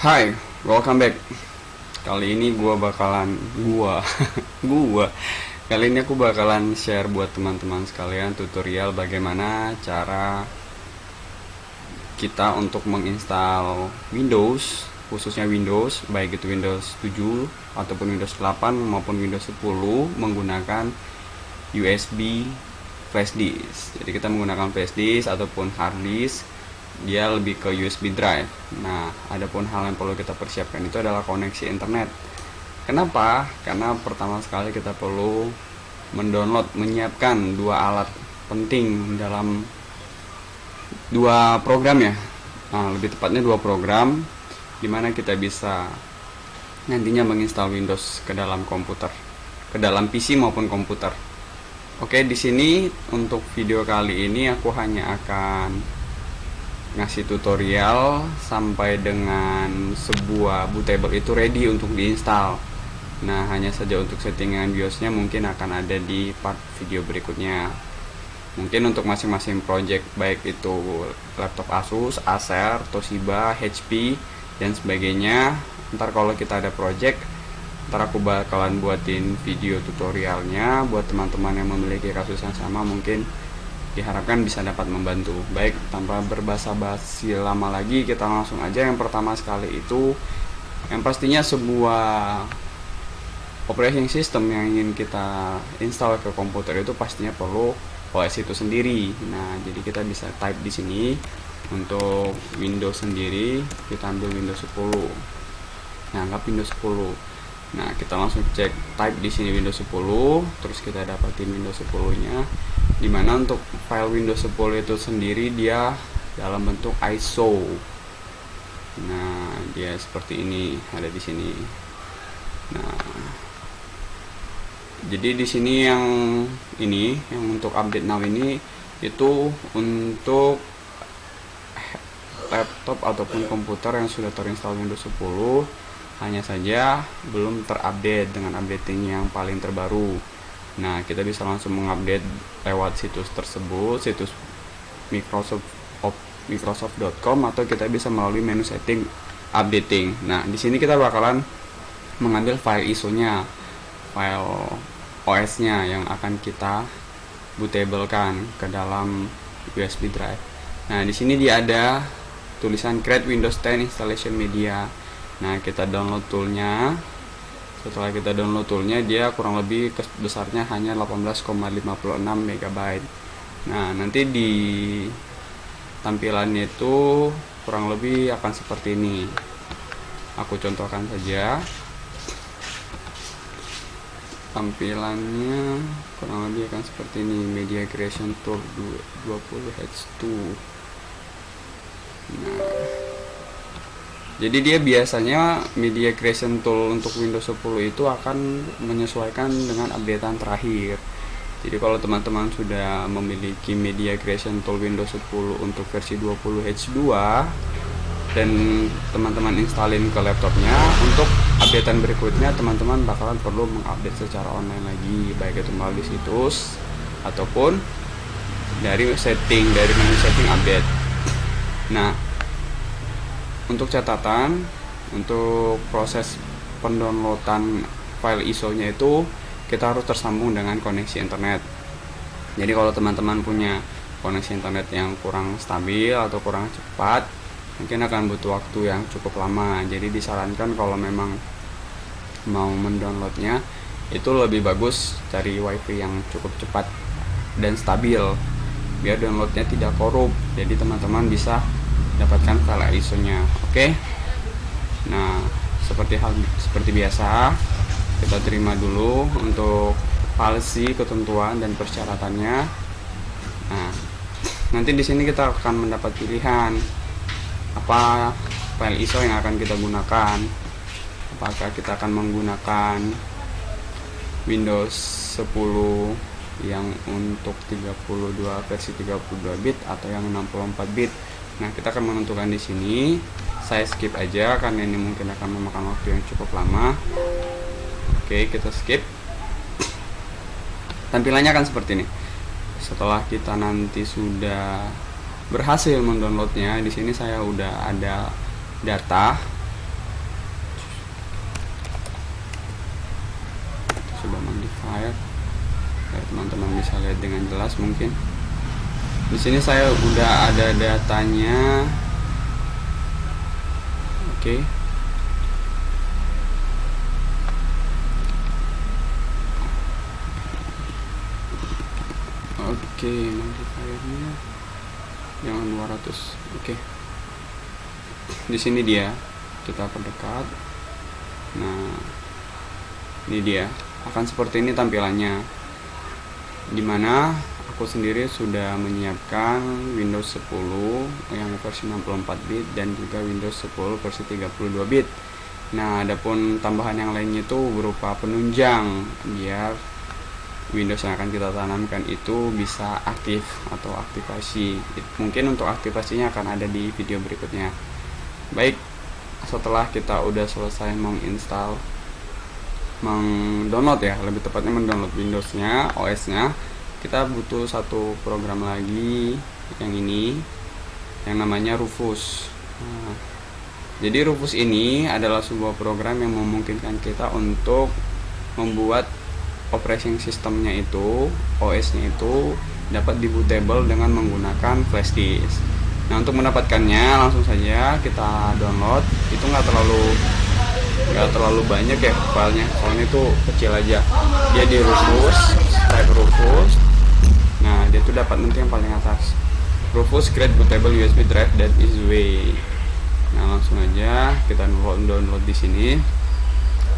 Hai, welcome back. Kali ini gua Kali ini aku bakalan share buat teman-teman sekalian tutorial bagaimana cara kita untuk menginstal Windows, khususnya Windows, baik itu Windows 7 ataupun Windows 8 maupun Windows 10 menggunakan USB flash disk. Jadi kita menggunakan flash disk ataupun hard disk, dia lebih ke USB drive. Nah, adapun hal yang perlu kita persiapkan itu adalah koneksi internet. Kenapa? Karena pertama sekali kita perlu menyiapkan dua alat penting dalam dua program ya. Nah, lebih tepatnya dua program dimana kita bisa nantinya menginstal Windows ke dalam komputer, ke dalam PC maupun komputer. Oke, di sini untuk video kali ini aku hanya akan ngasih tutorial sampai dengan sebuah bootable itu ready untuk diinstal. Nah, hanya saja untuk settingan BIOSnya mungkin akan ada di part video berikutnya. Mungkin untuk masing-masing project, baik itu laptop Asus, Acer, Toshiba, HP dan sebagainya, ntar kalau kita ada project, ntar aku bakalan buatin video tutorialnya buat teman-teman yang memiliki kasus yang sama, mungkin diharapkan bisa dapat membantu. Baik, tanpa berbasa-basi lama lagi, kita langsung aja. Yang pertama sekali itu yang pastinya sebuah operating system yang ingin kita install ke komputer itu pastinya perlu OS itu sendiri. Nah, jadi kita bisa type di sini untuk Windows sendiri, kita ambil Windows 10. Nah, anggap Windows 10. Nah, kita langsung cek type di sini Windows 10, terus kita dapatin Windows 10-nya. Dimana untuk file Windows 10 itu sendiri dia dalam bentuk ISO. Nah, dia seperti ini, ada di sini. Nah, jadi di sini yang untuk update now ini itu untuk laptop ataupun komputer yang sudah terinstall Windows 10, hanya saja belum terupdate dengan updating yang paling terbaru. Nah, kita bisa langsung mengupdate lewat situs tersebut, situs Microsoft.com, atau kita bisa melalui menu setting updating. Nah, di sini kita bakalan mengambil file ISO-nya, file OS-nya yang akan kita bootable-kan ke dalam USB drive. Nah, di sini dia ada tulisan Create Windows 10 Installation Media. Nah, kita download toolnya. Setelah kita download toolnya, dia kurang lebih besarnya hanya 18,56 MB. Nah, nanti di tampilannya itu kurang lebih akan seperti ini. Aku contohkan saja. Tampilannya kurang lebih akan seperti ini, Media Creation Tool 20H2. Nah, jadi dia biasanya Media Creation Tool untuk Windows 10 itu akan menyesuaikan dengan updatean terakhir. Jadi kalau teman-teman sudah memiliki Media Creation Tool Windows 10 untuk versi 20H2 dan teman-teman installin ke laptopnya, untuk updatean berikutnya teman-teman bakalan perlu mengupdate secara online lagi, baik itu melalui situs ataupun dari menu setting update. Nah, untuk catatan, untuk proses pendownloadan file ISO-nya itu kita harus tersambung dengan koneksi internet. Jadi kalau teman-teman punya koneksi internet yang kurang stabil atau kurang cepat, mungkin akan butuh waktu yang cukup lama. Jadi disarankan kalau memang mau mendownloadnya itu lebih bagus cari wifi yang cukup cepat dan stabil, biar downloadnya tidak korup. Jadi teman-teman bisa dapatkan file ISO-nya. Oke. Nah, seperti biasa, kita terima dulu untuk policy, ketentuan dan persyaratannya. Nah, nanti di sini kita akan mendapat pilihan apa file ISO yang akan kita gunakan. Apakah kita akan menggunakan Windows 10 yang untuk 32 versi 32 bit atau yang 64 bit. Nah, kita akan menentukan di sini. Saya skip aja karena ini mungkin akan memakan waktu yang cukup lama. Oke, kita skip. Tampilannya akan seperti ini. Setelah kita nanti sudah berhasil mendownloadnya, di sini saya udah ada data biar teman-teman bisa lihat dengan jelas. Mungkin di sini saya udah ada datanya. Oke. Oke, modifiernya yang 200. Oke. Di sini dia, kita perdekat. Nah, ini dia. Akan seperti ini tampilannya. Dimana aku sendiri sudah menyiapkan Windows 10 yang versi 64 bit dan juga Windows 10 versi 32 bit. Nah, adapun tambahan yang lainnya itu berupa penunjang biar Windows yang akan kita tanamkan itu bisa aktif atau aktivasi. Mungkin untuk aktivasinya akan ada di video berikutnya. Baik, setelah kita udah selesai mendownload ya, lebih tepatnya mendownload Windowsnya, OS-nya, kita butuh satu program lagi yang ini, yang namanya Rufus. Nah, jadi Rufus ini adalah sebuah program yang memungkinkan kita untuk membuat operating systemnya itu, OS-nya itu dapat dibootable dengan menggunakan flash disk. Nah, untuk mendapatkannya langsung saja kita download. Itu nggak terlalu banyak ya filenya, soalnya itu kecil aja. Dia di Rufus, type Rufus. Nah, dia tuh dapat nanti yang paling atas. Rufus create bootable USB drive that is way. Nah, langsung aja kita download di sini.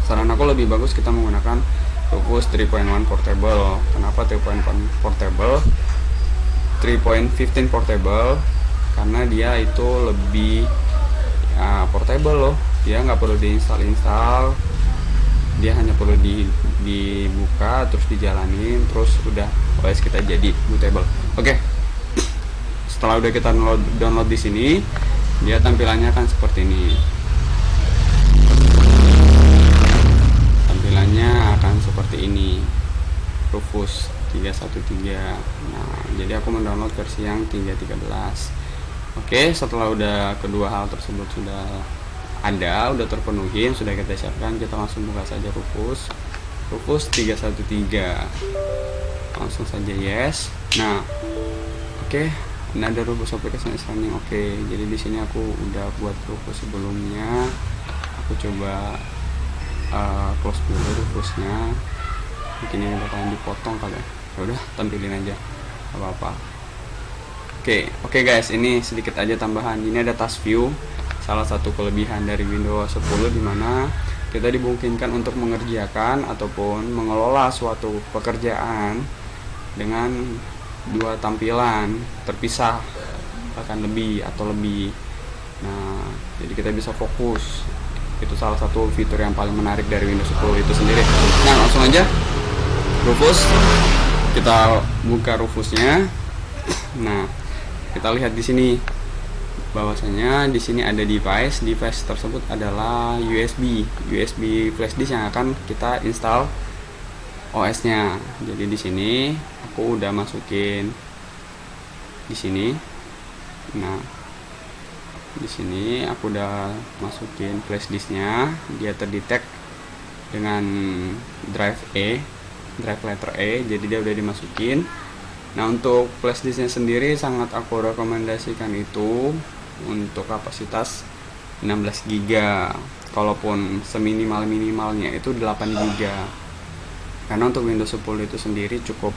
Saran aku lebih bagus kita menggunakan Rufus 3.1 portable. Kenapa 3.1 portable? 3.15 portable karena dia itu lebih portable loh. Dia nggak perlu diinstal, dia hanya perlu dibuka terus dijalanin, terus udah OS kita jadi bootable. Oke. Setelah udah kita download di sini, dia tampilannya akan seperti ini. Tampilannya akan seperti ini. Rufus 313. Nah, jadi aku mendownload versi yang 3.13. Oke, setelah udah kedua hal tersebut sudah ada, udah terpenuhi, sudah kita siapkan, kita langsung buka saja Rufus 313. Langsung saja yes. Nah, oke. Ini ada Rufus application running. Oke, jadi di sini aku udah buat Rufus sebelumnya. Aku coba close dulu Rufusnya. Mungkin ini bakalan dipotong kali ya. Ya udah, tampilin aja. Gak apa-apa. Oke guys, ini sedikit aja tambahan. Ini ada task view. Salah satu kelebihan dari Windows 10 dimana kita dimungkinkan untuk mengerjakan ataupun mengelola suatu pekerjaan dengan dua tampilan terpisah, bahkan lebih. Nah, jadi kita bisa fokus. Itu salah satu fitur yang paling menarik dari Windows 10 itu sendiri. Nah, langsung aja Rufus, kita buka Rufusnya. Nah, kita lihat di sini bahwasanya di sini ada device tersebut adalah USB flash disk yang akan kita install OS-nya. Jadi di sini aku udah masukin di sini. Nah, di sini aku udah masukin flash disknya. Dia terdetek dengan drive letter E, jadi dia udah dimasukin. Nah, untuk flash disknya sendiri sangat aku rekomendasikan itu untuk kapasitas 16 GB. Kalaupun seminimal-minimalnya itu 8 GB. Karena untuk Windows 10 itu sendiri cukup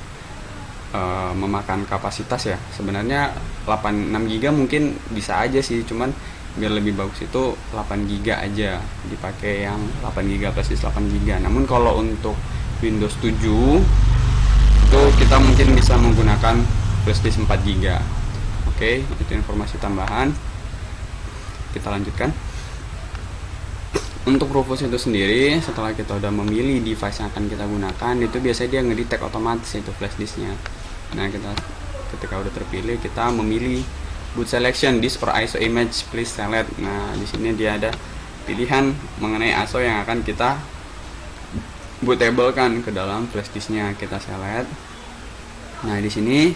memakan kapasitas ya. Sebenarnya 6 GB mungkin bisa aja sih, cuman biar lebih bagus itu 8 GB aja. Dipakai yang 8 GB flash disk 8 GB. Namun kalau untuk Windows 7 itu kita mungkin bisa menggunakan flash disk 4 GB. Oke, itu informasi tambahan. Kita lanjutkan. Untuk Rufus itu sendiri, setelah kita udah memilih device yang akan kita gunakan, itu biasanya dia ngedetect otomatis itu flash disknya. Nah, ketika udah terpilih, kita memilih boot selection disk or ISO image, please select. Nah, di sini dia ada pilihan mengenai ISO yang akan kita bootable kan ke dalam flash disknya. Kita select. Nah, di sini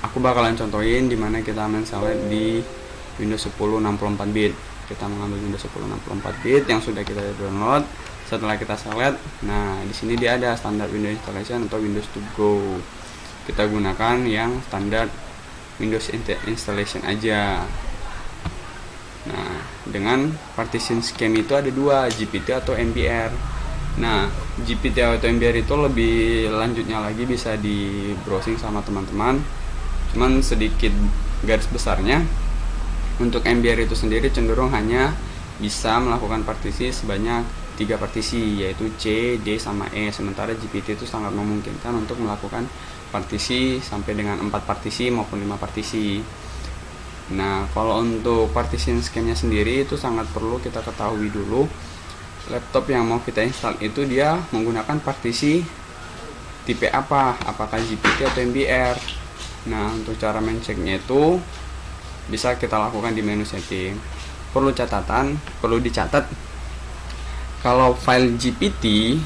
aku bakalan contohin dimana kita men-select di Windows 10 64 bit. kita mengambil Windows 10 64 bit yang sudah kita download. Setelah kita select, nah di sini dia ada standar Windows installation atau Windows to go. Kita gunakan yang standar Windows installation aja. Nah, dengan partition scheme itu ada dua, GPT atau MBR. Nah, GPT atau MBR itu lebih lanjutnya lagi bisa di browsing sama teman-teman. Cuman sedikit garis besarnya, untuk MBR itu sendiri cenderung hanya bisa melakukan partisi sebanyak 3 partisi, yaitu C, D, sama E. Sementara GPT itu sangat memungkinkan untuk melakukan partisi sampai dengan 4 partisi maupun 5 partisi. Nah, kalau untuk partition scheme-nya sendiri itu sangat perlu kita ketahui dulu. Laptop yang mau kita install itu dia menggunakan partisi tipe apa, apakah GPT atau MBR. Nah, untuk cara menceknya itu bisa kita lakukan di menu setting. Perlu dicatat kalau file GPT,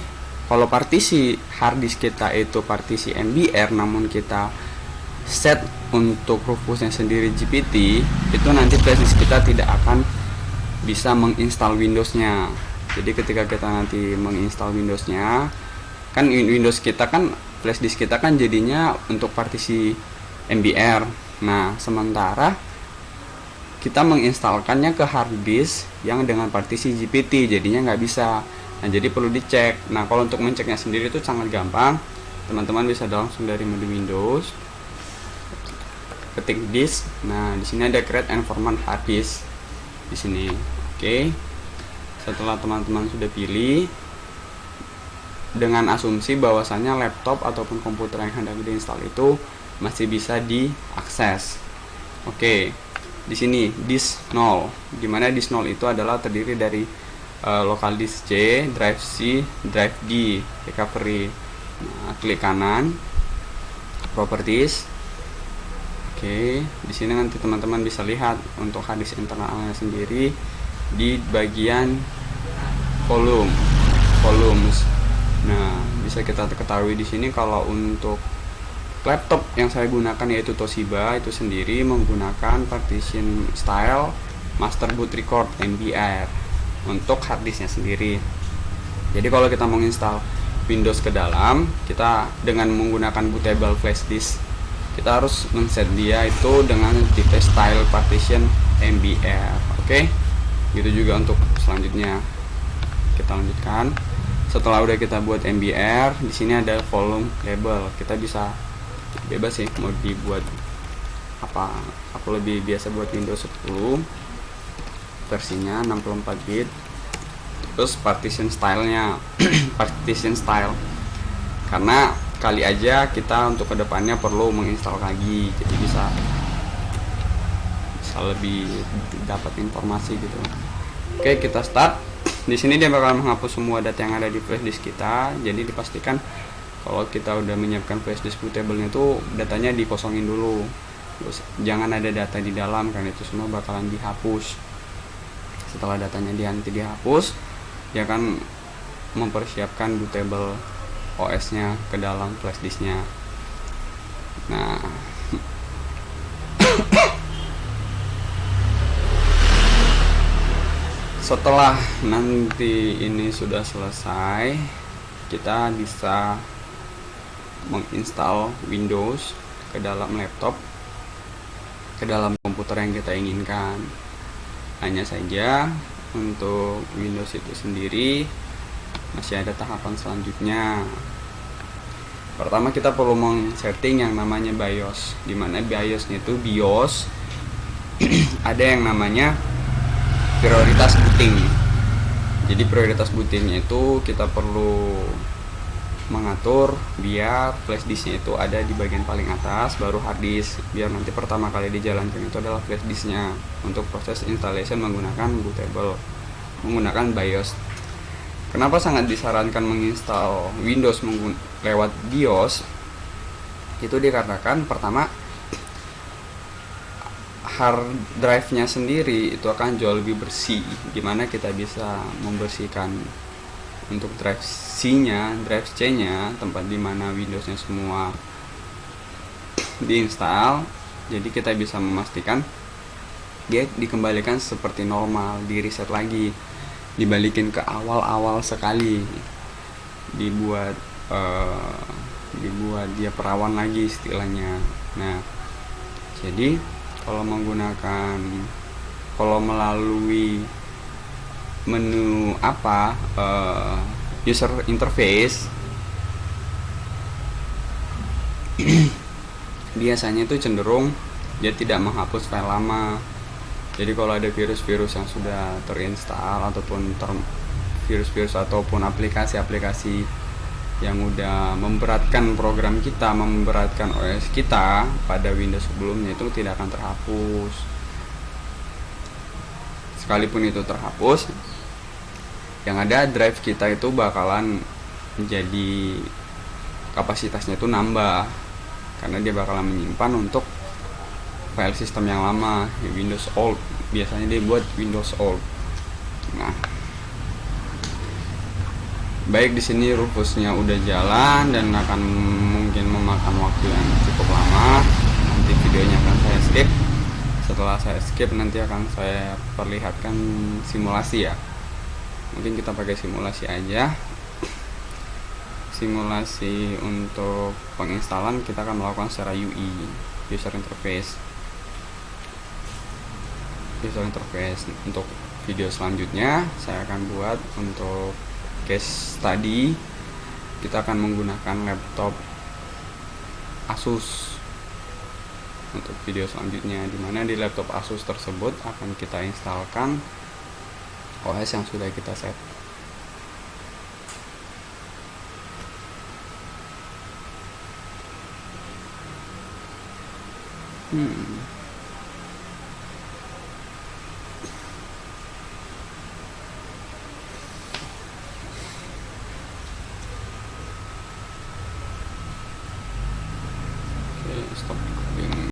kalau partisi harddisk kita itu partisi MBR, namun kita set untuk rufusnya sendiri GPT, itu nanti flashdisk kita tidak akan bisa menginstal Windowsnya. Jadi ketika kita nanti menginstal Windowsnya, kan Windows kita kan flashdisk kita kan jadinya untuk partisi MBR. Nah, sementara kita menginstalkannya ke harddisk yang dengan partisi GPT, jadinya nggak bisa. Nah, jadi perlu dicek. Nah, kalau untuk menceknya sendiri itu sangat gampang. Teman-teman bisa langsung dari menu Windows, ketik disk. Nah, di sini ada create and format hard disk di sini. Oke. Setelah teman-teman sudah pilih, dengan asumsi bahwasanya laptop ataupun komputer yang hendak diinstal itu masih bisa diakses. Oke. Di sini disk 0, dimana disk 0 itu adalah terdiri dari local disk C, drive C, drive D, recovery. Nah, klik kanan, properties. Oke, di sini nanti teman-teman bisa lihat untuk hard disk internalnya sendiri di bagian volumes. Nah, bisa kita ketahui di sini kalau untuk laptop yang saya gunakan yaitu Toshiba itu sendiri menggunakan partition style master boot record MBR untuk harddisknya sendiri. Jadi kalau kita menginstal Windows ke dalam, kita dengan menggunakan bootable flash disk, kita harus men-set dia itu dengan tipe style partition MBR. Oke. Gitu juga untuk selanjutnya. Kita lanjutkan. Setelah udah kita buat MBR, di sini ada volume label. Kita bisa bebas sih mau dibuat apa. Aku lebih biasa buat Windows 10 versinya 64 bit. Terus partition stylenya partition style, karena kali aja kita untuk kedepannya perlu menginstal lagi, jadi bisa lebih dapat informasi gitu. Oke, kita start. Di sini dia bakal menghapus semua data yang ada di flash disk kita. Jadi dipastikan kalau kita udah menyiapkan flash disk bootable-nya itu datanya dikosongin dulu. Terus jangan ada data di dalam, karena itu semua bakalan dihapus. Setelah datanya dihapus, dia akan mempersiapkan bootable OS-nya ke dalam flash disk-nya. Nah, setelah nanti ini sudah selesai, kita bisa menginstal Windows ke dalam laptop, ke dalam komputer yang kita inginkan. Hanya saja untuk Windows itu sendiri masih ada tahapan selanjutnya. Pertama kita perlu men-setting yang namanya BIOS, dimana BIOS itu BIOS ada yang namanya prioritas booting. Jadi prioritas bootingnya itu kita perlu mengatur biar flash disknya itu ada di bagian paling atas, baru hard disk, biar nanti pertama kali dijalankan itu adalah flash disknya. Untuk proses installation menggunakan bootable, menggunakan BIOS. Kenapa sangat disarankan menginstal Windows lewat BIOS? Itu dikarenakan pertama, hard drive-nya sendiri itu akan jauh lebih bersih, dimana kita bisa membersihkan untuk drive C-nya, drive C-nya, tempat dimana Windows-nya semua diinstal. Jadi kita bisa memastikan dia dikembalikan seperti normal, di reset lagi, dibalikin ke awal-awal sekali, dibuat dibuat dia perawan lagi istilahnya. Nah, jadi kalau melalui menu user interface, biasanya itu cenderung dia tidak menghapus file lama. Jadi kalau ada virus-virus yang sudah terinstall ataupun virus-virus ataupun aplikasi-aplikasi yang udah memberatkan program kita, memberatkan OS kita pada Windows sebelumnya, itu tidak akan terhapus. Sekalipun itu terhapus, yang ada drive kita itu bakalan jadi kapasitasnya itu nambah, karena dia bakalan menyimpan untuk file sistem yang lama, Windows old. Biasanya dia buat Windows old. Nah, baik, di sini rufusnya udah jalan dan akan mungkin memakan waktu yang cukup lama. Nanti videonya akan saya skip. Setelah saya skip, nanti akan saya perlihatkan simulasi ya. Mungkin kita pakai simulasi aja. Simulasi untuk penginstalan kita akan melakukan secara UI, user interface. Untuk video selanjutnya saya akan buat untuk case study. Kita akan menggunakan laptop Asus untuk video selanjutnya, dimana di laptop Asus tersebut akan kita instalkan OS yang sudah kita set. Stop recording.